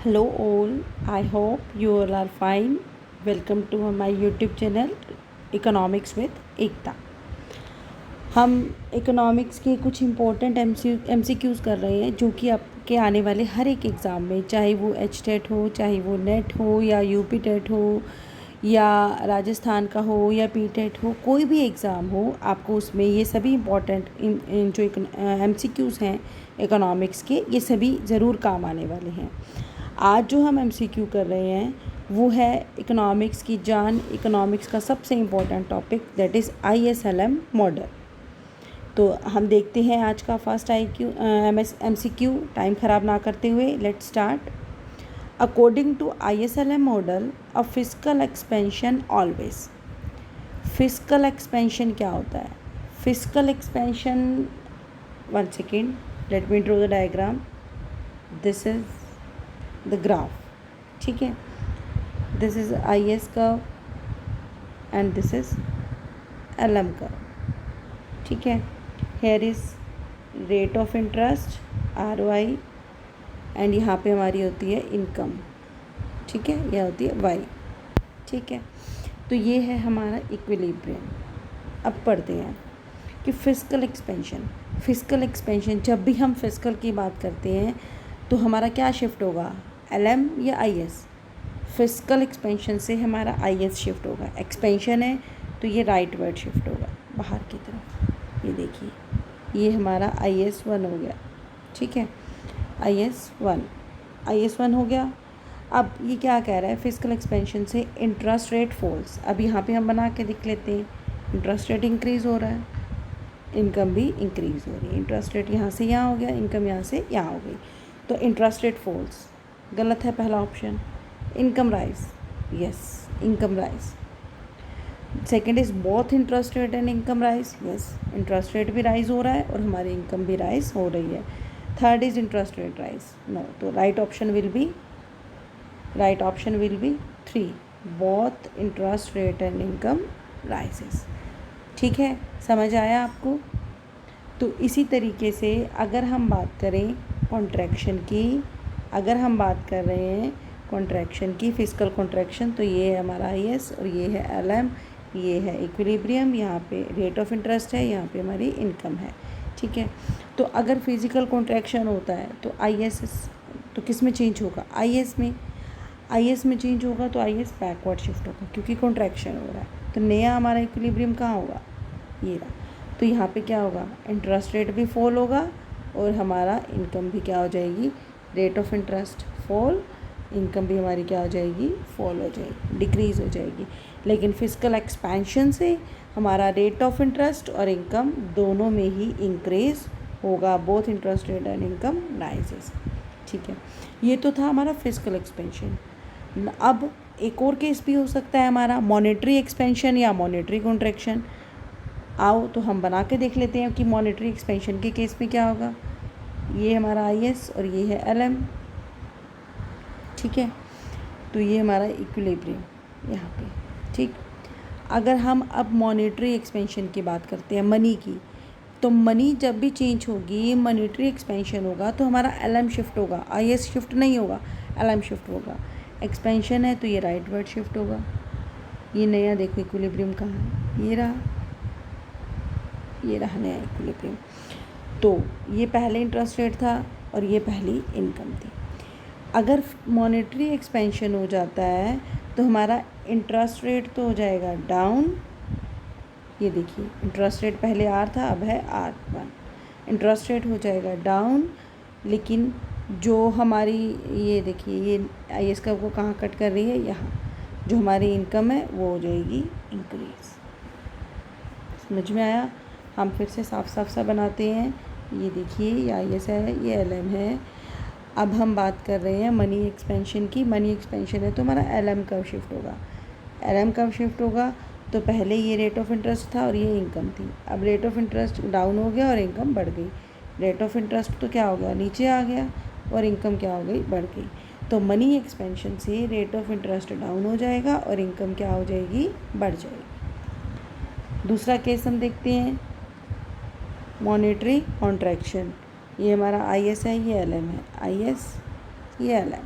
Hello all, I hope you all are fine. Welcome to my YouTube channel Economics with एकता। हम economics के कुछ important MCQs कर रहे हैं जो कि आपके आने वाले हर एक एग्ज़ाम में, चाहे वो HTET हो, चाहे वो नेट हो या UP टेट हो या राजस्थान का हो या PTET हो, कोई भी एग्ज़ाम हो, आपको उसमें ये सभी इम्पोर्टेंट जो MCQs हैं इकोनॉमिक्स के, ये सभी ज़रूर काम आने वाले हैं। आज जो हम MCQ कर रहे हैं वो है इकोनॉमिक्स की जान, इकोनॉमिक्स का सबसे important topic, that is ISLM model. तो हम देखते हैं आज का फर्स्ट MCQ। टाइम ख़राब ना करते हुए let's start. According to ISLM model a fiscal expansion always. Fiscal expansion क्या होता है? Fiscal expansion, one second, let me draw the diagram. This is the graph, ठीक है। This is IS curve and this is LM curve, ठीक है। Here is rate of interest ROI and यहाँ पे हमारी होती है इनकम, ठीक है, यह होती है Y, ठीक है। तो ये है हमारा इक्विलिब्रियम। अब पढ़ते हैं कि फिस्कल एक्सपेंशन, जब भी हम फिस्कल की बात करते हैं तो हमारा क्या शिफ्ट होगा, LM या IS? फिस्कल एक्सपेंशन से हमारा IS शिफ्ट होगा। एक्सपेंशन है तो ये राइट वर्ड शिफ्ट होगा बाहर की तरफ। ये देखिए, ये हमारा IS1 हो गया, ठीक है। IS1 हो गया। अब ये क्या कह रहा है, फिस्कल एक्सपेंशन से इंटरेस्ट रेट फॉल्स। अब यहाँ पे हम बना के देख लेते हैं, इंटरेस्ट रेट इंक्रीज़ हो रहा है, इनकम भी इंक्रीज़ हो रही है। इंटरेस्ट रेट यहाँ से यहाँ हो गया, इनकम यहाँ से यहाँ हो गई, तो इंटरेस्ट रेट फॉल्स गलत है पहला option. Income rise, yes, income rise. Second is both interest rate and income rise, yes, interest rate भी राइज हो रहा है और हमारी इनकम भी राइज हो रही है। Third is interest rate rise, no, तो right option will be 3, both interest rate and income rises, ठीक है। समझ आया आपको? तो इसी तरीके से अगर हम बात करें कॉन्ट्रैक्शन की, अगर हम बात कर रहे हैं कॉन्ट्रैक्शन की, फिस्कल कॉन्ट्रैक्शन, तो ये है हमारा IS और ये है LM, ये है इक्विलिब्रियम, यहाँ पे रेट ऑफ इंटरेस्ट है, यहाँ पे हमारी इनकम है, ठीक है। तो अगर फिजिकल कॉन्ट्रैक्शन होता है तो IS तो किस में चेंज होगा, IS में चेंज होगा, तो IS बैकवर्ड शिफ्ट होगा क्योंकि कॉन्ट्रैक्शन हो रहा है। तो नया हमारा इक्विलिब्रियम कहाँ होगा, ये रहा। तो यहाँ पे क्या होगा, इंटरेस्ट रेट भी फॉल होगा और हमारा इनकम भी क्या हो जाएगी, rate of interest fall, income भी हमारी क्या हो जाएगी, फॉल हो जाएगी, डिक्रीज़ हो जाएगी। लेकिन फिस्कल एक्सपेंशन से हमारा रेट ऑफ इंटरेस्ट और इनकम दोनों में ही इंक्रीज होगा, both interest rate and income rises, ठीक है। ये तो था हमारा फिस्कल एक्सपेंशन। अब एक और केस भी हो सकता है हमारा मॉनेटरी एक्सपेंशन या मॉनेटरी कॉन्ट्रैक्शन। आओ तो हम बना के देख लेते हैं कि मॉनेटरी एक्सपेंशन के केस में क्या होगा। ये हमारा IS और ये है LM, ठीक है। तो ये हमारा इक्विलिब्रियम यहाँ पे, ठीक। अगर हम अब मॉनेटरी एक्सपेंशन की बात करते हैं, मनी की, तो मनी जब भी चेंज होगी, मॉनेटरी एक्सपेंशन होगा तो हमारा LM शिफ्ट होगा, IS शिफ्ट नहीं होगा, LM शिफ्ट होगा। एक्सपेंशन है तो ये राइट वर्ड शिफ्ट होगा। ये नया देखो इक्विलिब्रियम कहाँ है, ये रहा नया इक्विलिब्रियम। तो ये पहले इंटरेस्ट रेट था और ये पहली इनकम थी। अगर मॉनेटरी एक्सपेंशन हो जाता है तो हमारा इंटरेस्ट रेट तो हो जाएगा डाउन। ये देखिए, इंटरेस्ट रेट पहले R था, अब है R1। इंटरेस्ट रेट हो जाएगा डाउन, लेकिन जो हमारी, ये देखिए, ये IS का वो कहाँ कट कर रही है, यहाँ। जो हमारी इनकम है वो हो जाएगी इंक्रीज। समझ में आया? हम फिर से साफ सा बनाते हैं। ये देखिए, ये IS है, ये LM है। अब हम बात कर रहे हैं मनी एक्सपेंशन की। मनी एक्सपेंशन है तो हमारा LM कब शिफ्ट होगा, LM कब शिफ्ट होगा, तो पहले ये रेट ऑफ इंटरेस्ट था और ये इनकम थी। अब रेट ऑफ इंटरेस्ट डाउन हो गया और इनकम बढ़ गई। रेट ऑफ इंटरेस्ट तो क्या हो गया, नीचे आ गया, और इनकम क्या हो गई, बढ़ गई। तो मनी एक्सपेंशन से रेट ऑफ इंटरेस्ट डाउन हो जाएगा और इनकम क्या हो जाएगी, बढ़ जाएगी। दूसरा केस हम देखते हैं, मॉनेटरी कॉन्ट्रैक्शन। ये हमारा IS है, ये LM है, IS, ये LM।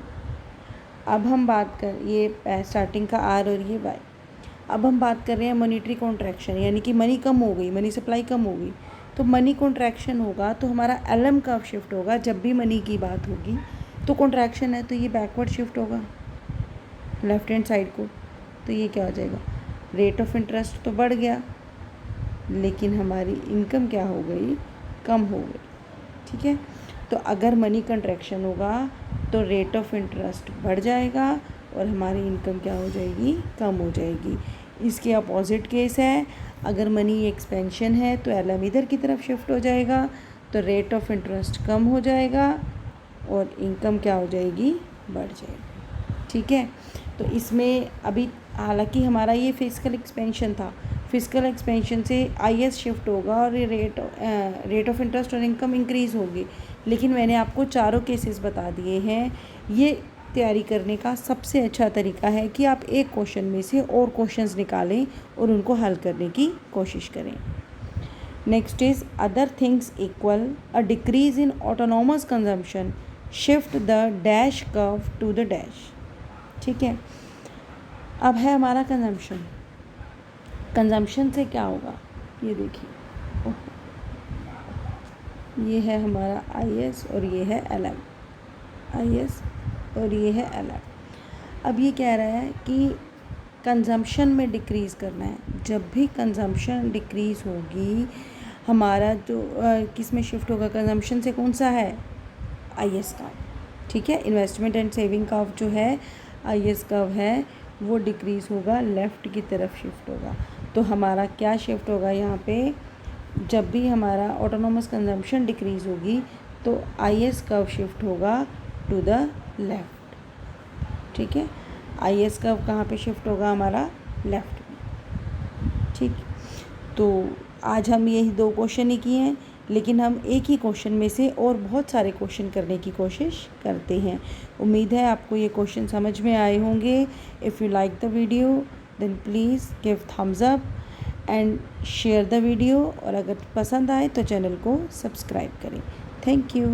अब हम बात कर, ये स्टार्टिंग का आर और ये वाई। अब हम बात कर रहे हैं मॉनेटरी कॉन्ट्रैक्शन, यानी कि मनी कम हो गई, मनी सप्लाई कम हो गई, तो मनी कॉन्ट्रैक्शन होगा तो हमारा एलएम कब शिफ्ट होगा? जब भी मनी की बात होगी तो कॉन्ट्रैक्शन है तो ये बैकवर्ड शिफ्ट होगा लेफ्ट हैंड साइड को। तो ये क्या हो जाएगा? रेट ऑफ इंटरेस्ट तो बढ़ गया लेकिन हमारी इनकम क्या हो गई? कम हो गई। ठीक है, तो अगर मनी कंट्रैक्शन होगा तो रेट ऑफ इंटरेस्ट बढ़ जाएगा और हमारी इनकम क्या हो जाएगी? कम हो जाएगी। इसके अपोजिट केस है, अगर मनी एक्सपेंशन है तो एलएम इधर की तरफ शिफ्ट हो जाएगा तो रेट ऑफ इंटरेस्ट कम हो जाएगा और इनकम क्या हो जाएगी? बढ़ जाएगी। ठीक है, तो इसमें अभी हालांकि हमारा ये फिजिकल एक्सपेंशन था, फिजिकल एक्सपेंशन से आईएस शिफ्ट होगा और ये रेट ऑफ इंटरेस्ट और इनकम इंक्रीज़ होगी, लेकिन मैंने आपको चारों केसेस बता दिए हैं। ये तैयारी करने का सबसे अच्छा तरीका है कि आप एक क्वेश्चन में से और क्वेश्चंस निकालें और उनको हल करने की कोशिश करें। Next is other things equal, a decrease in autonomous consumption shift the dash curve to the dash. ठीक है, अब है हमारा कंजम्पशन। कंजम्पशन से क्या होगा? ये देखिए, ये है हमारा आईएस और ये है एलएम, आईएस और ये है एलएम। अब ये कह रहा है कि कंजम्पशन में डिक्रीज़ करना है। जब भी कंजम्पशन डिक्रीज़ होगी हमारा जो किस में शिफ्ट होगा? कंजम्पशन से कौन सा है? आईएस का। ठीक है, इन्वेस्टमेंट एंड सेविंग कर्व जो है, आईएस कर्व है, वो डिक्रीज़ होगा, लेफ़्ट की तरफ शिफ्ट होगा। तो हमारा क्या शिफ्ट होगा यहाँ पे? जब भी हमारा ऑटोनॉमस कंजम्पशन डिक्रीज़ होगी तो आईएस कर्व शिफ्ट होगा टू द लेफ़्ट। ठीक है, आईएस कर्व कहाँ पे शिफ्ट होगा? हमारा लेफ़्ट में। ठीक, तो आज हम यही 2 क्वेश्चन ही किए हैं, लेकिन हम एक ही क्वेश्चन में से और बहुत सारे क्वेश्चन करने की कोशिश करते हैं। उम्मीद है आपको ये क्वेश्चन समझ में आए होंगे। If you like the video then please give thumbs up and share the video, और अगर पसंद आए तो चैनल को सब्सक्राइब करें। Thank you.